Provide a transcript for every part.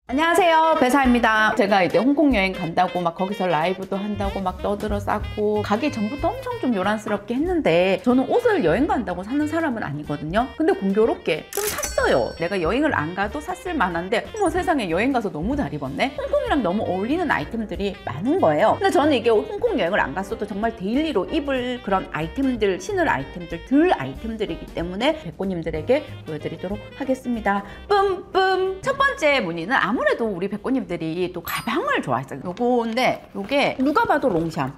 안녕하세요, 배사입니다. 제가 이제 홍콩 여행 간다고 막 거기서 라이브도 한다고 막 떠들어 쌓고 가기 전부터 엄청 좀 요란스럽게 했는데 저는 옷을 여행 간다고 사는 사람은 아니거든요. 근데 공교롭게 좀 샀어요. 내가 여행을 안 가도 샀을 만한데 어머 세상에 여행 가서 너무 잘 입었네. 홍콩이랑 너무 어울리는 아이템들이 많은 거예요. 근데 저는 이게 홍콩 여행을 안 갔어도 정말 데일리로 입을 그런 아이템들, 신을 아이템들, 들 아이템들이기 때문에 백고님들에게 보여드리도록 하겠습니다. 뿜뿜! 첫 번째 문의는 아무래도 우리 백고님들이 또 가방을 좋아했어요. 요건데 요게 누가 봐도 롱샴.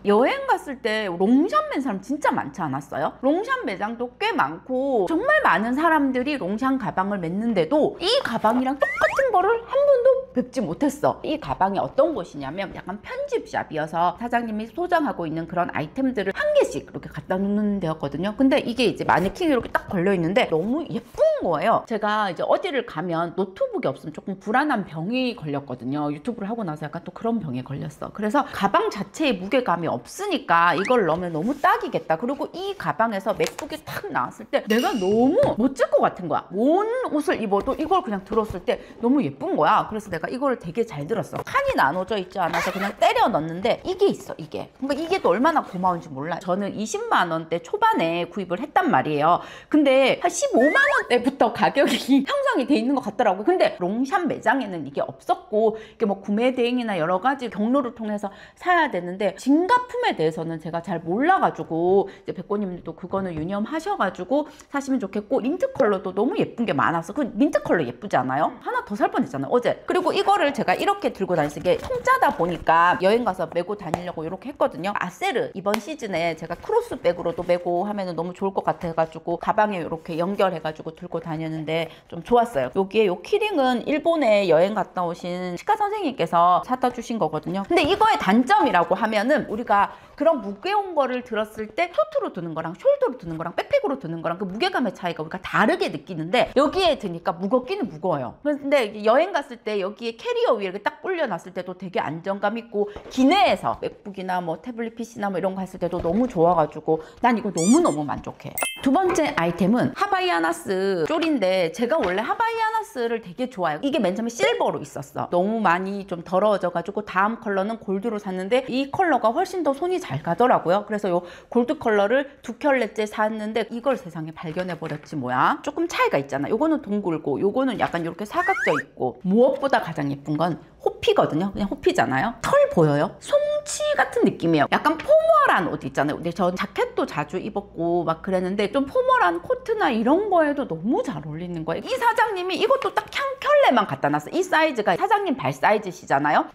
여행 갔을 때 롱샴 맨 사람 진짜 많지 않았어요? 롱샴 매장도 꽤 많고 정말 많은 사람들이 롱샴 가방을 맸는데도 이 가방이랑 똑같은 거를 한 번도 뵙지 못했어. 이 가방이 어떤 곳이냐면 약간 편집샵이어서 사장님이 소장하고 있는 그런 아이템들을 한 개씩 이렇게 갖다 놓는 데였거든요. 근데 이게 이제 마네킹이 이렇게 딱 걸려 있는데 너무 예쁜 거예요. 제가 이제 어디를 가면 노트북이 없으면 조금 불안한 병이 걸렸거든요. 유튜브를 하고 나서 약간 또 그런 병에 걸렸어. 그래서 가방 자체에 무게감이 없으니까 이걸 넣으면 너무 딱이겠다. 그리고 이 가방에서 맥북이 탁 나왔을 때 내가 너무 멋질 것 같은 거야. 뭔 옷을 입어도 이걸 그냥 들었을 때 너무 예쁜 거야. 그래서 내가 이거를 되게 잘 들었어. 칸이 나눠져 있지 않아서 그냥 때려 넣는데 이게 있어, 이게. 그러니까 이게 또 얼마나 고마운지 몰라. 저는 20만 원대 초반에 구입을 했단 말이에요. 근데 한 15만 원대부터 가격이 형성이 돼 있는 것 같더라고요. 근데 롱샴 매장에는 이게 없었고 이게 뭐 구매 대행이나 여러 가지 경로를 통해서 사야 되는데 진가품에 대해서는 제가 잘 몰라가지고 이제 백고님들도 그거는 유념하셔가지고 사시면 좋겠고, 민트 컬러도 너무 예쁜 게 많아서 그 민트 컬러 예쁘지 않아요? 하나 더 살 뻔했잖아요, 어제. 그리고 이거를 제가 이렇게 들고 다니는 게 통짜다 보니까 여행 가서 메고 다니려고 이렇게 했거든요. 아세르 이번 시즌에 제가 크로스백으로도 메고 하면은 너무 좋을 것 같아가지고 가방에 이렇게 연결해가지고 들고 다녔는데 좀 좋았어요. 여기에 요 키링은 일본에 여행 갔다 오신 치과 선생님께서 사다 주신 거거든요. 근데 이거의 단점이라고 하면은 우리가 그런 무게운 거를 들었을 때 토트로 드는 거랑 숄더로 드는 거랑 백팩으로 드는 거랑 그 무게감의 차이가 우리가 다르게 느끼는데 여기에 드니까 무겁기는 무거워요. 근데 여행 갔을 때 여기에 캐리어 위에 이렇게 딱 올려놨을 때도 되게 안정감 있고, 기내에서 맥북이나 뭐 태블릿 PC나 뭐 이런 거 했을 때도 너무 좋아가지고 난 이거 너무너무 만족해. 두 번째 아이템은 하바이아나스 쫄인데 제가 원래 하바이아나스를 되게 좋아해요. 이게 맨 처음에 실버로 있었어. 너무 많이 좀 더러워져가지고 다음 컬러는 골드로 샀는데 이 컬러가 훨씬 더 손이 잘 가더라고요. 그래서 요 골드 컬러를 두 켤레째 샀는데 이걸 세상에 발견해버렸지 뭐야. 조금 차이가 있잖아. 요거는 동글고 요거는 약간 이렇게 사각져 있고, 무엇보다 가장 예쁜 건 호피거든요. 그냥 호피잖아요. 털 보여요? 솜치 같은 느낌이에요. 약간 포멀한 옷 있잖아요. 근데 전 자켓도 자주 입었고 막 그랬는데 좀 포멀한 코트나 이런 거에도 너무 잘 어울리는 거예요. 이 사장님이 이것도 딱 한 켤레만 갖다 놨어. 이 사이즈가 사장님 발 사이즈시잖아요.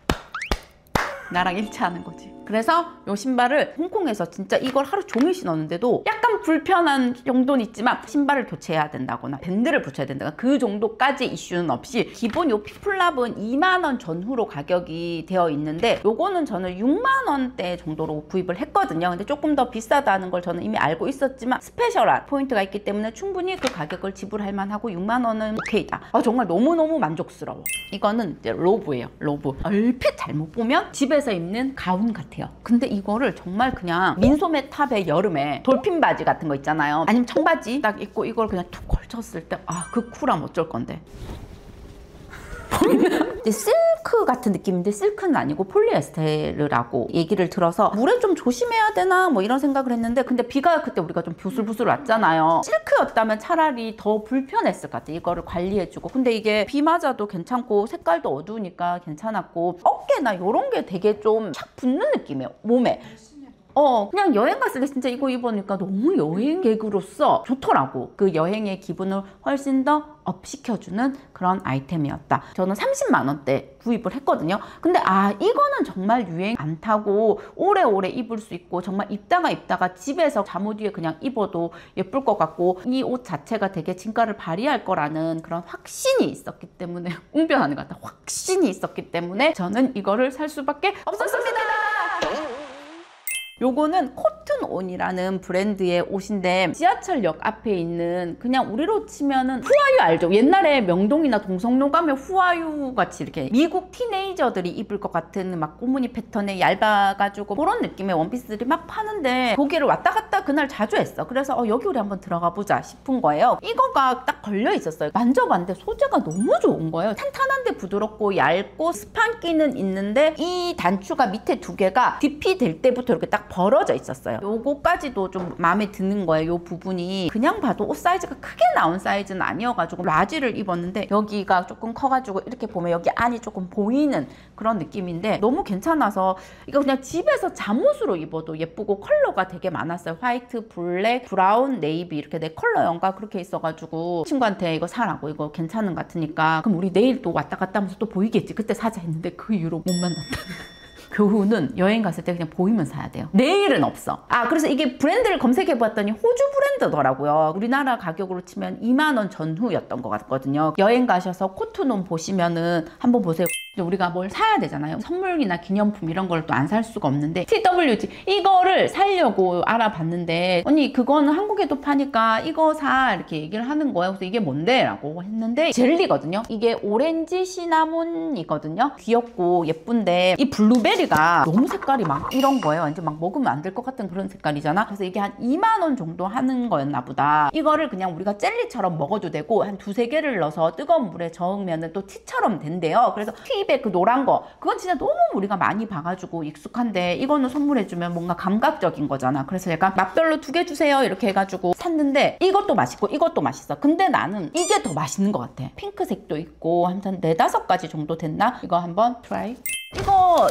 나랑 일치하는 거지. 그래서 이 신발을 홍콩에서 진짜 이걸 하루 종일 신었는데도 약간 불편한 정도는 있지만 신발을 교체해야 된다거나 밴드를 붙여야 된다거나 그 정도까지 이슈는 없이 기본 요 피플랍은 2만 원 전후로 가격이 되어 있는데 요거는 저는 6만 원대 정도로 구입을 했거든요. 근데 조금 더 비싸다는 걸 저는 이미 알고 있었지만 스페셜한 포인트가 있기 때문에 충분히 그 가격을 지불할 만하고 6만 원은 오케이다. 정말 너무너무 만족스러워. 이거는 이제 로브예요. 로브. 얼핏 잘못 보면 집에서 입는 가운 같아요. 근데 이거를 정말 그냥 민소매 탑에 여름에 돌핀 바지 같은 거 있잖아요. 아니면 청바지 딱 입고 이걸 그냥 툭 걸쳤을 때 그 쿨함 어쩔 건데. 실크 같은 느낌인데 실크는 아니고 폴리에스테르라고 얘기를 들어서 물에 좀 조심해야 되나 뭐 이런 생각을 했는데, 근데 비가 그때 우리가 좀 부슬부슬 왔잖아요. 실크였다면 차라리 더 불편했을 것 같아. 이거를 관리해주고. 근데 이게 비 맞아도 괜찮고 색깔도 어두우니까 괜찮았고, 어깨나 이런 게 되게 좀 착 붙는 느낌이에요, 몸에. 그냥 여행 갔을 때 진짜 이거 입으니까 너무 여행객으로서 좋더라고. 그 여행의 기분을 훨씬 더 업 시켜주는 그런 아이템이었다. 저는 30만 원대 구입을 했거든요. 근데 이거는 정말 유행 안 타고 오래오래 입을 수 있고 정말 입다가 집에서 잠옷 위에 그냥 입어도 예쁠 것 같고, 이 옷 자체가 되게 진가를 발휘할 거라는 그런 확신이 있었기 때문에 웅변하는 것 같다. 확신이 있었기 때문에 저는 이거를 살 수밖에 없었습니다. 요거는 코튼온이라는 브랜드의 옷인데 지하철역 앞에 있는 그냥 우리로 치면은 후아유 알죠? 옛날에 명동이나 동성로 가면 후아유 같이 이렇게 미국 티네이저들이 입을 것 같은 막 꼬무니 패턴에 얇아가지고 그런 느낌의 원피스들이 막 파는데 거기를 왔다 갔다 그날 자주 했어. 그래서 여기 우리 한번 들어가 보자 싶은 거예요. 이거가 딱 걸려 있었어요. 만져봤는데 소재가 너무 좋은 거예요. 탄탄한데 부드럽고 얇고 스판기는 있는데 이 단추가 밑에 두 개가 DP 될 때부터 이렇게 딱 벌어져 있었어요. 요거까지도 좀 마음에 드는 거예요. 요 부분이 그냥 봐도 옷 사이즈가 크게 나온 사이즈는 아니어가지고 라지를 입었는데 여기가 조금 커가지고 이렇게 보면 여기 안이 조금 보이는 그런 느낌인데 너무 괜찮아서 이거 그냥 집에서 잠옷으로 입어도 예쁘고 컬러가 되게 많았어요. 화이트, 블랙, 브라운, 네이비 이렇게 네 컬러형과 그렇게 있어가지고 친구한테 이거 사라고 이거 괜찮은 것 같으니까 그럼 우리 내일 또 왔다 갔다 하면서 또 보이겠지. 그때 사자 했는데 그 이후로 못 만났다. 교훈은 여행 갔을 때 그냥 보이면 사야 돼요. 내일은 없어. 그래서 이게 브랜드를 검색해 봤더니 호주 브랜드더라고요. 우리나라 가격으로 치면 2만 원 전후였던 것 같거든요. 여행 가셔서 코트논 보시면은 한번 보세요. 우리가 뭘 사야 되잖아요. 선물이나 기념품 이런 걸 또 안 살 수가 없는데 TWG 이거를 사려고 알아봤는데 언니 그거는 한국에도 파니까 이거 사 이렇게 얘기를 하는 거예요. 그래서 이게 뭔데? 라고 했는데 젤리거든요. 이게 오렌지 시나몬이거든요. 귀엽고 예쁜데 이 블루베리가 너무 색깔이 막 이런 거예요. 완전 막 먹으면 안 될 것 같은 그런 색깔이잖아. 그래서 이게 한 2만 원 정도 하는 거였나 보다. 이거를 그냥 우리가 젤리처럼 먹어도 되고 한 두세 개를 넣어서 뜨거운 물에 저으면 또 티처럼 된대요. 그래서 팁에 그 노란 거 그건 진짜 너무 우리가 많이 봐가지고 익숙한데 이거는 선물해주면 뭔가 감각적인 거잖아. 그래서 제가 맛별로 2개 주세요 이렇게 해가지고 샀는데 이것도 맛있고 이것도 맛있어. 근데 나는 이게 더 맛있는 것 같아. 핑크색도 있고 한 4-5가지 정도 됐나? 이거 한번 트라이.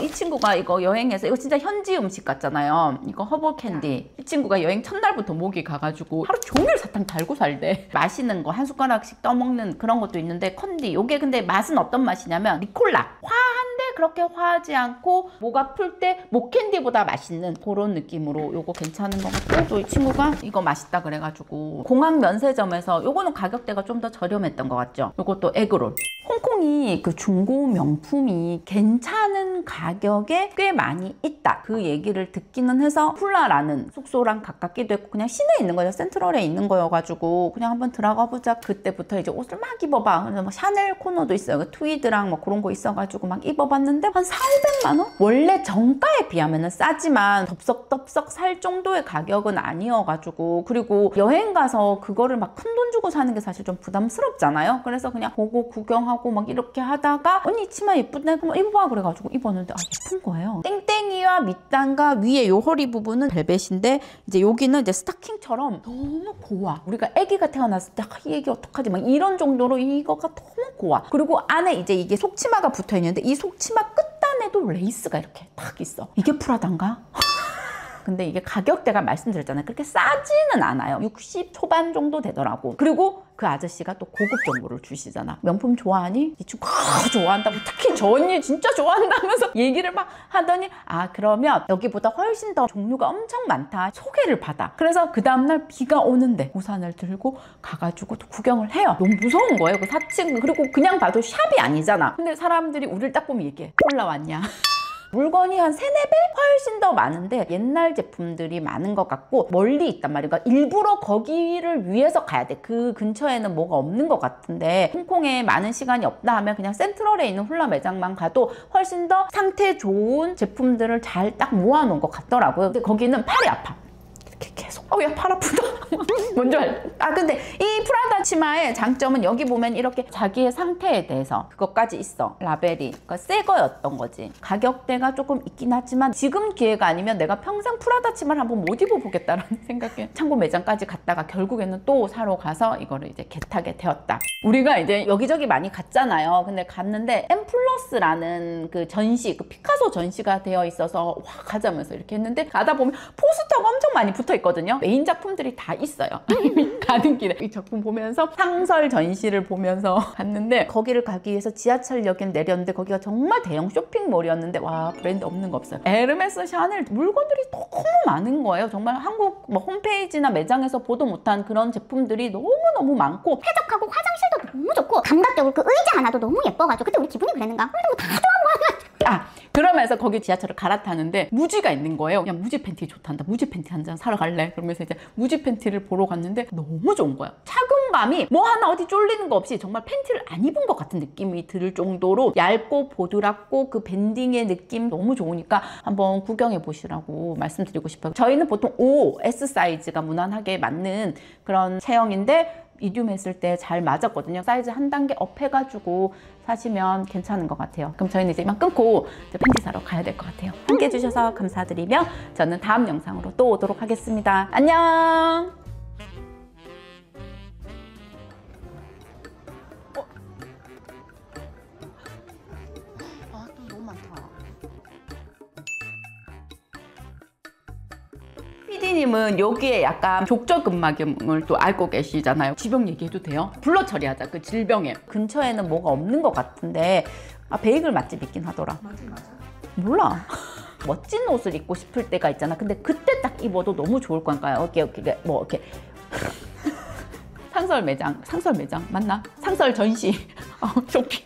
이 친구가 이거 여행해서 이거 진짜 현지 음식 같잖아요. 이거 허버 캔디. 이 친구가 여행 첫날부터 목이 가가지고 하루 종일 사탕 달고 살대. 마시는 거 한 숟가락씩 떠먹는 그런 것도 있는데 컨디. 요게 근데 맛은 어떤 맛이냐면 리콜라. 화한데 그렇게 화하지 않고 목 아플 때 목캔디보다 맛있는 그런 느낌으로 요거 괜찮은 것 같고 또 이 친구가 이거 맛있다 그래가지고 공항 면세점에서 요거는 가격대가 좀 더 저렴했던 것 같죠. 요것도 에그롤. 홍콩이 그 중고 명품이 괜찮은 가격에 꽤 많이 있다. 그 얘기를 듣기는 해서 훌라라는 숙소랑 가깝기도 했고 그냥 시내에 있는 거예요. 센트럴에 있는 거여가지고 그냥 한번 들어가 보자. 그때부터 이제 옷을 막 입어봐. 그래서 뭐 샤넬 코너도 있어요. 트위드랑 뭐 그런 거 있어가지고 막 입어봤는데 한 400~500만 원? 원래 정가에 비하면 싸지만 덥석덥석 살 정도의 가격은 아니어가지고 그리고 여행 가서 그거를 막 큰 돈 주고 사는 게 사실 좀 부담스럽잖아요. 그래서 그냥 보고 구경하고 막 이렇게 하다가 언니 치마 예쁜데 그럼 입어봐 그래가지고 입었는데 예쁜 거예요. 땡땡이와 밑단과 위에 요 허리 부분은 벨벳인데 이제 여기는 이제 스타킹처럼 너무 고와. 우리가 아기가 태어났을 때 이 아기 어떡하지 막 이런 정도로 이거가 너무 고와. 그리고 안에 이제 이게 속치마가 붙어 있는데 이 속치마 끝단에도 레이스가 이렇게 딱 있어. 이게 프라다인가? 근데 이게 가격대가 말씀드렸잖아요. 그렇게 싸지는 않아요. 60 초반 정도 되더라고. 그리고 그 아저씨가 또 고급 정보를 주시잖아. 명품 좋아하니? 이 친구 좋아한다고. 특히 저 언니 진짜 좋아한다면서 얘기를 막 하더니 그러면 여기보다 훨씬 더 종류가 엄청 많다. 소개를 받아. 그래서 그 다음날 비가 오는데 우산을 들고 가가지고 또 구경을 해요. 너무 무서운 거예요. 그 4층. 그리고 그냥 봐도 샵이 아니잖아. 근데 사람들이 우리를 딱 보면 얘기해. 올라왔냐? 물건이 한 3~4배? 훨씬 더 많은데 옛날 제품들이 많은 것 같고 멀리 있단 말이야. 그러니까 일부러 거기를 위해서 가야 돼. 그 근처에는 뭐가 없는 것 같은데 홍콩에 많은 시간이 없다 하면 그냥 센트럴에 있는 훌라 매장만 가도 훨씬 더 상태 좋은 제품들을 잘 딱 모아놓은 것 같더라고요. 근데 거기는 팔이 아파. 이렇게 계속 야 팔 아프다. 뭔지 알죠? 근데 이 프라다 치마의 장점은 여기 보면 이렇게 자기의 상태에 대해서 그것까지 있어. 라벨이. 그러니까 새 거였던 거지. 가격대가 조금 있긴 하지만 지금 기회가 아니면 내가 평생 프라다 치마를 한번 못 입어보겠다라는 생각에 창고 매장까지 갔다가 결국에는 또 사러 가서 이거를 이제 겟하게 되었다. 우리가 이제 여기저기 많이 갔잖아요. 근데 갔는데 M+라는 그 전시, 그 피카소 전시가 되어 있어서 와 가자면서 이렇게 했는데 가다 보면 포스터가 엄청 많이 붙어 있거든요. 메인 작품들이 다 있어요. 가는 길에 이 작품 보면서 상설 전시를 보면서 갔는데 거기를 가기 위해서 지하철역에 내렸는데 거기가 정말 대형 쇼핑몰이었는데 와 브랜드 없는 거 없어요. 에르메스, 샤넬 물건들이 너무 많은 거예요. 정말 한국 뭐 홈페이지나 매장에서 보도 못한 그런 제품들이 너무너무 많고 쾌적하고 화장실도 너무 좋고 감각적으로 그 의자 하나도 너무 예뻐가지고 그때 우리 기분이 그랬는가? 뭐 다 좋아 보여. 그러면서 거기 지하철을 갈아타는데 무지가 있는 거예요. 그냥 무지 팬티 좋단다. 무지 팬티 한 장 사러 갈래? 그러면서 이제 무지 팬티를 보러 갔는데 너무 좋은 거야. 착용감이 뭐 하나 어디 쫄리는 거 없이 정말 팬티를 안 입은 것 같은 느낌이 들 정도로 얇고 보드랍고 그 밴딩의 느낌 너무 좋으니까 한번 구경해 보시라고 말씀드리고 싶어요. 저희는 보통 O, S 사이즈가 무난하게 맞는 그런 체형인데 미디움 했을 때 잘 맞았거든요. 사이즈 한 단계 업 해가지고 사시면 괜찮은 것 같아요. 그럼 저희는 이제 이만 끊고 이제 팬티 사러 가야 될 것 같아요. 함께 해주셔서 감사드리며 저는 다음 영상으로 또 오도록 하겠습니다. 안녕! 또 너무 많다. PD님은 여기에 약간 족저근막염을 또 앓고 계시잖아요. 지병 얘기해도 돼요? 불러 처리하자. 그 질병에 근처에는 뭐가 없는 것 같은데 베이글 맛집 있긴 하더라. 맞아. 몰라. 멋진 옷을 입고 싶을 때가 있잖아. 근데 그때 딱 입어도 너무 좋을 거니까요. 이렇게 뭐 이렇게 상설 매장 맞나? 상설 전시 쇼핑